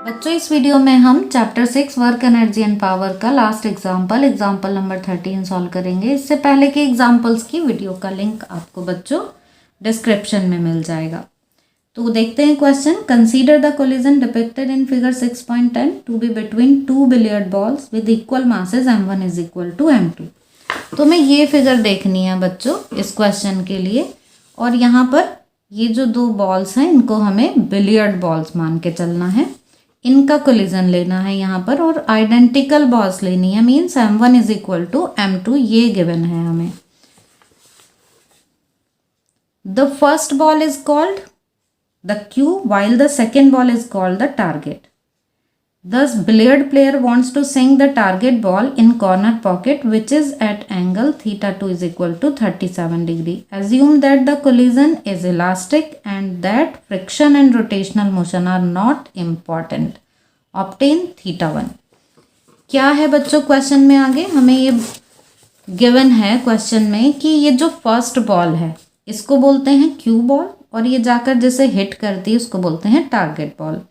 बच्चों इस वीडियो में हम chapter 6 work energy and power का लास्ट एग्जाम्पल नंबर 13 सॉल्व करेंगे। इससे पहले के एग्जाम्पल्स की वीडियो का लिंक आपको बच्चों डिस्क्रिप्शन में मिल जाएगा। तो देखते हैं question. Consider the collision depicted in figure 6.10 to be between two billiard balls with equal masses m1 is equal to m2। तो हमें ये फिगर देखनी है बच्चों इस क्वेश्चन के लिए, और यहाँ पर ये जो दो बॉल्स हैं इनको हमें बिलियर्ड बॉल्स मान के चलना है। इनका कोलिजन लेना है यहाँ पर और आइडेंटिकल बॉल्स लेनी है, means m1 is equal to m2 ये गिवन है हमें। The first ball is called the Q while the second ball is called the target. Thus billiard player wants to sink the target ball in corner pocket which is at angle theta 2 is equal to 37 degree. Assume that the collision is elastic and that friction and rotational motion are not important. Obtain theta 1. क्या है बच्चों question में आगे हमें ये given है question में कि ये जो फर्स्ट बॉल है इसको बोलते हैं क्यू बॉल और ये जाकर जिसे हिट करती है उसको बोलते हैं टारगेट बॉल।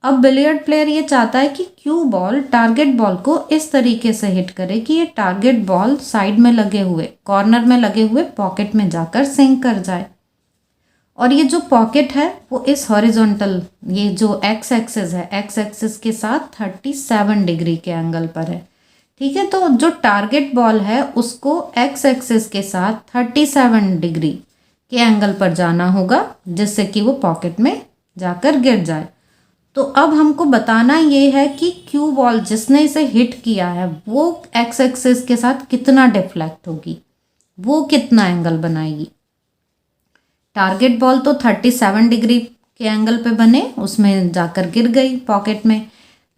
अब बिलियर्ड प्लेयर ये चाहता है कि क्यू बॉल टारगेट बॉल को इस तरीके से हिट करे कि ये टारगेट बॉल साइड में लगे हुए कॉर्नर में लगे हुए पॉकेट में जाकर सिंक कर जाए। और ये जो पॉकेट है वो इस हॉरिजॉन्टल ये जो एक्स एक्सिस है एक्स एक्सिस के साथ 37 डिग्री के एंगल पर है। ठीक है, तो जो टारगेट बॉल है उसको एक्स एक्सिस के साथ 37 डिग्री के एंगल पर जाना होगा जिससे कि वो पॉकेट में जाकर गिर जाए। तो अब हमको बताना ये है कि क्यू बॉल जिसने इसे हिट किया है वो एक्स एक्सिस के साथ कितना डिफ्लेक्ट होगी, वो कितना एंगल बनाएगी। टारगेट बॉल तो 37 डिग्री के एंगल पे बने उसमें जाकर गिर गई पॉकेट में,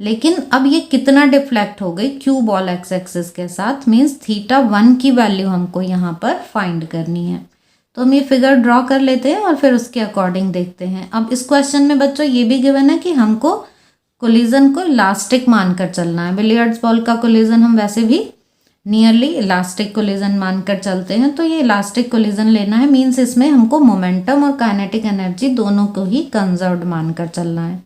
लेकिन अब ये कितना डिफ्लेक्ट हो गई क्यू बॉल एक्स एक्सिस के साथ, मीन्स थीटा 1 की वैल्यू हमको यहाँ पर फाइंड करनी है। तो हम ये फिगर ड्रॉ कर लेते हैं और फिर उसके अकॉर्डिंग देखते हैं। अब इस क्वेश्चन में बच्चों ये भी गिवन है कि हमको कोलिजन को इलास्टिक मानकर चलना है। बिलियर्ड्स बॉल का कोलिजन हम वैसे भी नियरली इलास्टिक कोलिजन मानकर चलते हैं, तो ये इलास्टिक कोलिजन लेना है, मीन्स इसमें हमको मोमेंटम और काइनेटिक एनर्जी दोनों को ही कंजर्व्ड मानकर चलना है।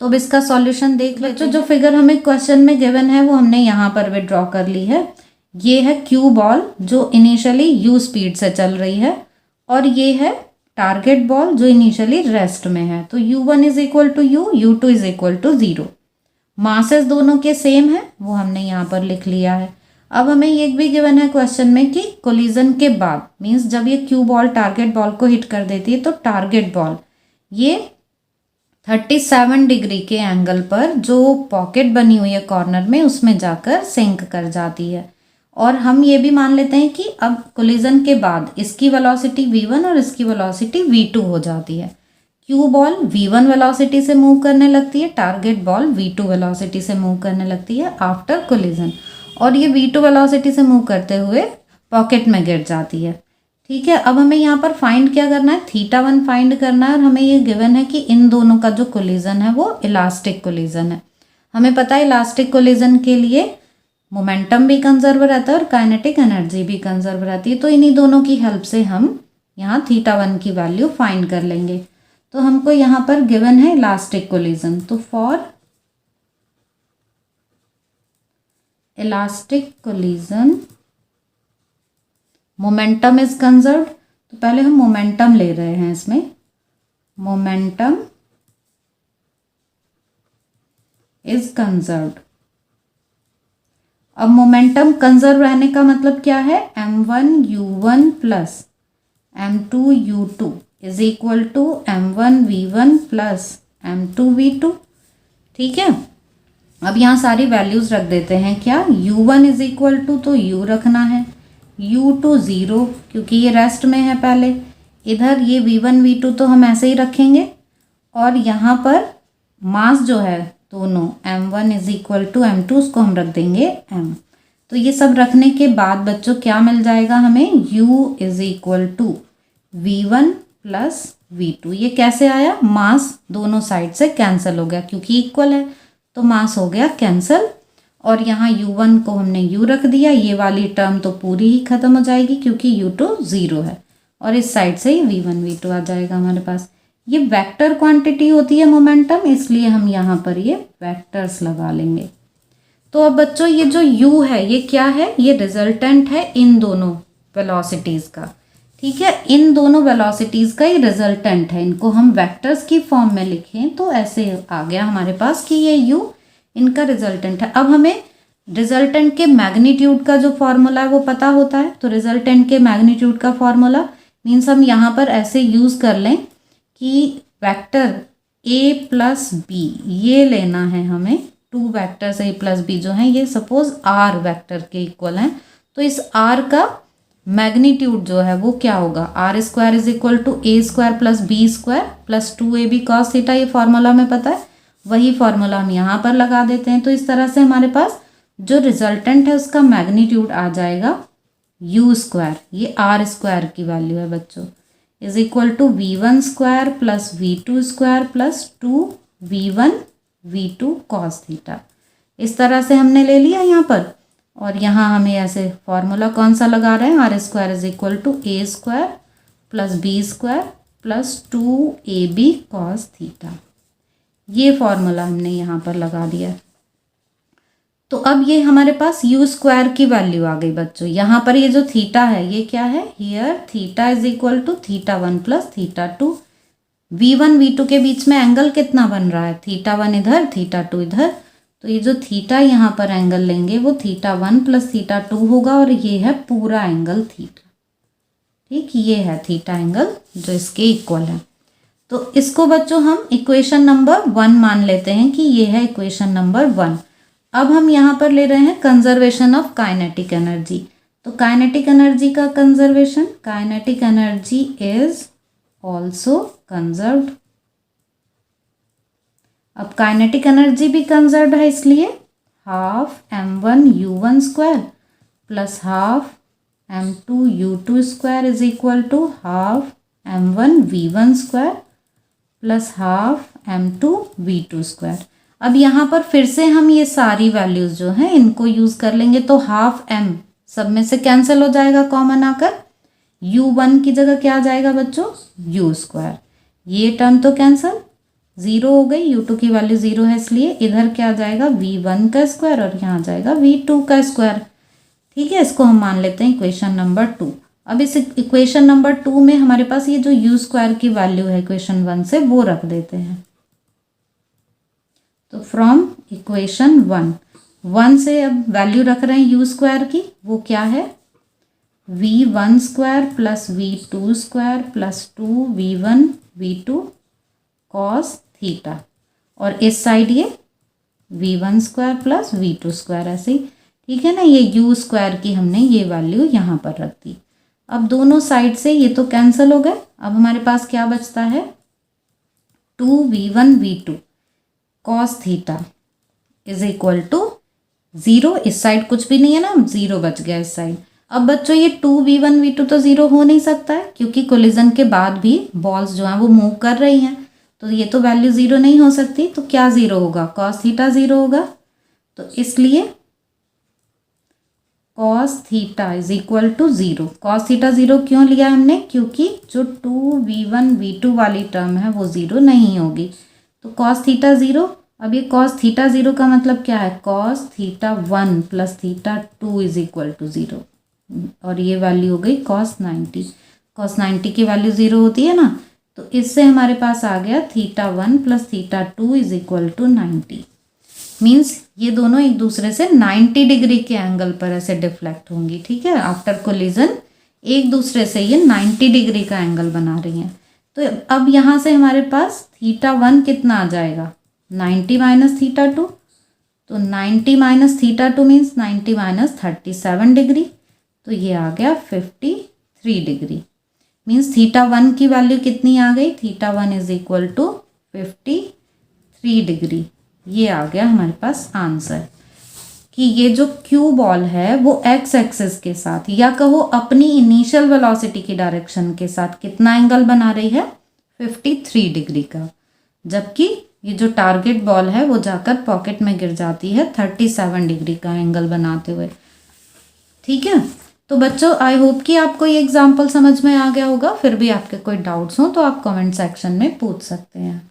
तो अब इसका सॉल्यूशन देख लेते हैं। जो फिगर हमें क्वेश्चन में गिवन है वो हमने यहाँ पर भी ड्रॉ कर ली है। ये है क्यू बॉल जो इनिशियली यू स्पीड से चल रही है और ये है टारगेट बॉल जो इनिशियली रेस्ट में है। तो u1 is equal to u, u2 is equal to 0। Masses दोनों के सेम है वो हमने यहाँ पर लिख लिया है। अब हमें ये भी गिवन है क्वेश्चन में कि कोलिजन के बाद मीन्स जब ये क्यू बॉल टारगेट बॉल को हिट कर देती है तो टारगेट बॉल ये 37 डिग्री के एंगल पर जो पॉकेट बनी हुई है कॉर्नर में उसमें जाकर सिंक कर जाती है। और हम ये भी मान लेते हैं कि अब कोलिजन के बाद इसकी वेलोसिटी v1 और इसकी वेलोसिटी v2 हो जाती है। क्यू बॉल v1 वेलोसिटी से मूव करने लगती है, टारगेट बॉल v2 वेलोसिटी से मूव करने लगती है आफ्टर कोलिजन, और ये v2 वेलोसिटी से मूव करते हुए पॉकेट में गिर जाती है। ठीक है, अब हमें यहाँ पर फाइंड क्या करना है, थीटा 1 फाइंड करना है। और हमें ये गिवन है कि इन दोनों का जो कोलिजन है वो इलास्टिक कोलिजन है। हमें पता है इलास्टिक कोलिजन के लिए मोमेंटम भी कंजर्व रहता है और काइनेटिक एनर्जी भी कंजर्व रहती है। तो इन्हीं दोनों की हेल्प से हम यहाँ थीटा 1 की वैल्यू फाइंड कर लेंगे। तो हमको यहाँ पर गिवन है इलास्टिक कोलिजन, तो for elastic collision momentum is conserved. तो पहले हम मोमेंटम ले रहे हैं, इसमें मोमेंटम इज कंजर्व्ड। अब मोमेंटम कंजर्व रहने का मतलब क्या है, m1 u1 plus m2 u2 is equal to m1 v1 plus m2 v2। ठीक है, अब यहाँ सारी वैल्यूज रख देते हैं। क्या u1 इज इक्वल टू, तो u रखना है, u2 0 क्योंकि ये रेस्ट में है पहले, इधर ये v1 v2 तो हम ऐसे ही रखेंगे, और यहाँ पर मास जो है दोनों m1 is equal to m2 उसको हम रख देंगे m। तो ये सब रखने के बाद बच्चों क्या मिल जाएगा हमें, u is equal to v1 plus v2। ये कैसे आया, मास दोनों साइड से कैंसिल हो गया क्योंकि इक्वल है तो मास हो गया कैंसिल। और यहाँ u1 को हमने u रख दिया, ये वाली टर्म तो पूरी ही खत्म हो जाएगी क्योंकि u2 0 है, और इस साइड से ही v1 v2 आ जाएगा हमारे पास। ये वेक्टर क्वांटिटी होती है मोमेंटम, इसलिए हम यहाँ पर ये वेक्टर्स लगा लेंगे। तो अब बच्चों ये जो u है ये क्या है, ये रिजल्टेंट है इन दोनों वेलोसिटीज़ का, ठीक है, इन दोनों वेलोसिटीज़ का ये रिजल्टेंट है। इनको हम वेक्टर्स की फॉर्म में लिखें तो ऐसे आ गया हमारे पास कि ये u इनका रिजल्टेंट है। अब हमें रिजल्टेंट के मैग्नीट्यूड का जो फॉर्मूला है वो पता होता है, तो रिजल्टेंट के मैग्नीट्यूड का फॉर्मूला मीन्स हम यहाँ पर ऐसे यूज़ कर लें कि वेक्टर a प्लस बी ये लेना है हमें, two vectors a plus b जो हैं ये सपोज r वेक्टर के इक्वल हैं, तो इस r का मैग्नीट्यूड जो है वो क्या होगा, r square is equal to a square plus b square plus 2ab cos theta. ये फॉर्मूला में पता है, वही फॉर्मूला हम यहाँ पर लगा देते हैं। तो इस तरह से हमारे पास जो रिजल्टेंट है उसका मैग्नीट्यूड आ जाएगा u स्क्वायर, ये r स्क्वायर की वैल्यू है बच्चों, is equal to v1 square plus v2 square plus 2v1 v2 cos theta. इस तरह से हमने ले लिया यहाँ पर, और यहाँ हमें ऐसे फॉर्मूला कौन सा लगा रहे हैं, r square is equal to a square plus b square plus 2ab cos theta. ये फॉर्मूला हमने यहाँ पर लगा दिया। तो अब ये हमारे पास u स्क्वायर की वैल्यू आ गई बच्चों। यहाँ पर ये जो थीटा है ये क्या है, here theta is equal to θ1 plus θ2। v1 v2 के बीच में एंगल कितना बन रहा है, θ1 इधर θ2 इधर, तो ये जो थीटा यहाँ पर एंगल लेंगे वो θ1 प्लस θ2 होगा, और ये है पूरा एंगल थीटा, ठीक, ये है थीटा एंगल जो इसके इक्वल है। तो इसको बच्चों हम इक्वेशन नंबर 1 मान लेते हैं कि ये है इक्वेशन नंबर 1। अब हम यहाँ पर ले रहे हैं कंजर्वेशन ऑफ काइनेटिक एनर्जी। तो काइनेटिक एनर्जी का conservation, kinetic energy is also conserved. अब काइनेटिक एनर्जी भी कंजर्व्ड है, इसलिए half m1u1 square plus half m2u2 square is equal to half m1v1 square plus half m2v2 square. अब यहाँ पर फिर से हम ये सारी वैल्यूज जो हैं इनको यूज़ कर लेंगे, तो हाफ m सब में से कैंसिल हो जाएगा कॉमन आकर, u1 की जगह क्या आ जाएगा बच्चों, u स्क्वायर, ये टर्म तो कैंसिल, 0 हो गई, u2 की वैल्यू 0 है, इसलिए इधर क्या आ जाएगा v1 का स्क्वायर और यहाँ आ जाएगा v2 का स्क्वायर, ठीक है। इसको हम मान लेते हैं इक्वेशन नंबर 2। अब इस इक्वेशन नंबर 2 में हमारे पास ये जो u स्क्वायर की वैल्यू है इक्वेशन 1 से वो रख देते हैं। तो फ्रॉम इक्वेशन 1 से अब वैल्यू रख रहे हैं u स्क्वायर की, वो क्या है, v1 square plus v2 square plus 2v1 v2 cos theta, और इस साइड ये v1 square plus v2 square, ऐसे ही, ठीक है ना। ये u स्क्वायर की हमने ये वैल्यू यहाँ पर रख दी। अब दोनों साइड से ये तो कैंसिल हो गए, अब हमारे पास क्या बचता है, 2v1 v2 cos theta is equal to 0, इस साइड कुछ भी नहीं है ना, 0 बच गया इस साइड। अब बच्चों ये 2v1 v2 तो 0 हो नहीं सकता है, क्योंकि कोलिजन के बाद भी बॉल्स जो हैं वो मूव कर रही हैं, तो ये तो वैल्यू 0 नहीं हो सकती। तो क्या 0 होगा, cos थीटा 0 होगा, तो इसलिए cos theta is equal to 0। cos theta 0 क्यों लिया हमने, क्योंकि जो 2v1 v2 वाली टर्म है वो 0 नहीं होगी, तो cos थीटा 0। अब ये cos थीटा 0 का मतलब क्या है, cos theta 1 plus theta 2 is equal to 0, और ये वैल्यू हो गई cos 90। cos 90 की वैल्यू 0 होती है ना, तो इससे हमारे पास आ गया theta 1 plus theta 2 is equal to 90। Means ये दोनों एक दूसरे से 90 डिग्री के एंगल पर ऐसे डिफ्लेक्ट होंगी, ठीक है, आफ्टर कोलिजन एक दूसरे से ये 90 डिग्री का एंगल बना रही हैं। तो अब यहाँ से हमारे पास थीटा 1 कितना आ जाएगा, 90 माइनस थीटा 2, तो 90 minus theta 2 means 90 minus 37 degree, तो ये आ गया 53 डिग्री। मीन्स थीटा 1 की वैल्यू कितनी आ गई, theta 1 is equal to 53 degree. ये आ गया हमारे पास आंसर कि ये जो क्यू बॉल है वो एक्स एक्सिस के साथ, या कहो अपनी इनिशियल वेलोसिटी की डायरेक्शन के साथ कितना एंगल बना रही है, 53 डिग्री का, जबकि ये जो टारगेट बॉल है वो जाकर पॉकेट में गिर जाती है 37 डिग्री का एंगल बनाते हुए, ठीक है। तो बच्चों आई होप कि आपको ये एग्जाम्पल समझ में आ गया होगा। फिर भी आपके कोई डाउट्स हो तो आप कमेंट सेक्शन में पूछ सकते हैं।